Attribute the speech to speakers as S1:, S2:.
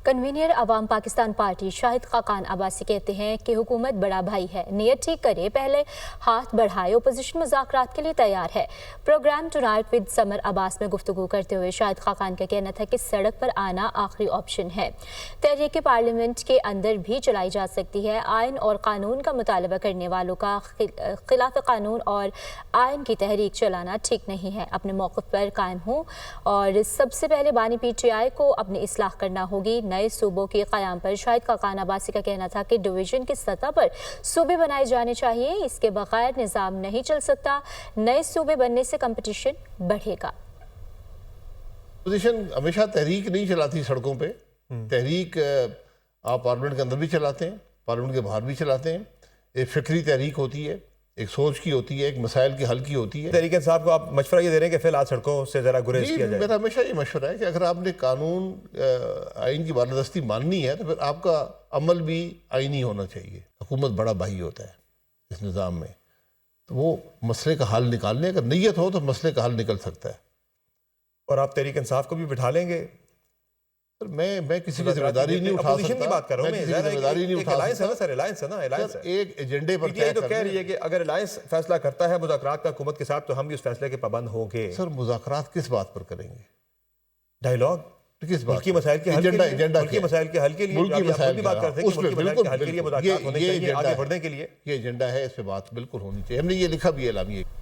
S1: Convener عوام Pakistan party Shahid Khaqan Abbasi کہتے ہیں کہ حکومت بڑا بھائی ہے، نیت ٹھیک کرے، پہلے ہاتھ بڑھائے، اپوزیشن مذاکرات کے لیے تیار ہے۔ پروگرام ٹونائٹ ود سمر عباس میں گفتگو کرتے ہوئے شاہد خاقان کا کہنا تھا کہ سڑک پر آنا آخری آپشن ہے۔ تحریک پارلیمنٹ کے اندر بھی چلائی جا سکتی ہے۔ آئین اور قانون کا مطالبہ کرنے والوں کا خلاف قانون اور آئین کی تحریک چلانا ٹھیک نہیں ہے۔ اپنے موقف پر قائم ہوں اور سب سے پہلے بانی پی ٹی آئی کو اپنی اصلاح کرنا ہوگی۔ نئے صوبوں کے قیام پر شاہد خاقان عباسی کا کہنا تھا کہ ڈویژن کی سطح پر صوبے بنائے جانے چاہیے، اس کے بغیر نظام نہیں چل سکتا۔ نئے صوبے بننے سے کمپٹیشن بڑھے گا۔
S2: اپوزیشن ہمیشہ تحریک نہیں چلاتی سڑکوں پہ، تحریک آپ پارلیمنٹ کے اندر بھی چلاتے ہیں، پارلیمنٹ کے باہر بھی چلاتے ہیں۔ ایک فکری تحریک ہوتی ہے، ایک سوچ کی ہوتی ہے، ایک مسائل کے حل کی ہوتی ہے۔
S3: تحریک انصاف کو آپ مشورہ یہ دے رہے ہیں کہ فی الحال سڑکوں سے ذرا گریز کیا جائے؟
S2: میرا ہمیشہ یہ مشورہ ہے کہ اگر آپ نے قانون آئین کی بالادستی ماننی ہے تو پھر آپ کا عمل بھی آئینی ہونا چاہیے۔ حکومت بڑا بھائی ہوتا ہے اس نظام میں، تو وہ مسئلے کا حل نکالنے، اگر نیت ہو تو مسئلے کا حل نکل سکتا ہے۔
S3: اور آپ تحریک انصاف کو بھی بٹھا لیں گے؟
S2: میں کسی کی ذمہ داری نہیں اٹھا
S3: اپوزیشن کی بات کر رہا ہوں میں،
S2: ذمہ داری نہیں اٹھا
S3: الائنس ہے نا سر، الائنس ہے نا، الائنس ہے۔
S2: ایک ایجنڈے پر
S3: پی ٹی آئی تو کہہ رہی ہے کہ اگر الائنس فیصلہ کرتا ہے مذاکرات کا حکومت کے ساتھ تو ہم بھی اس فیصلے کے پابند ہوں گے۔
S2: سر مذاکرات کس بات پر کریں گے؟
S3: ڈائیلاگ
S2: کس بات؟
S3: ملکی مسائل کے حل کے لیے،
S2: ملکی
S3: مسائل کے حل کے لیے،
S2: ملکی مسائل
S3: کی بات کرتے ہیں کہ ملکی مسائل کے حل کے لیے مذاکرات ہونے چاہیے آگے بڑھنے کے لیے۔
S2: یہ ایجنڈا ہے، اس پہ بات بالکل ہونی چاہیے۔ ہم نے یہ لکھا بھی ہے اعلامیہ۔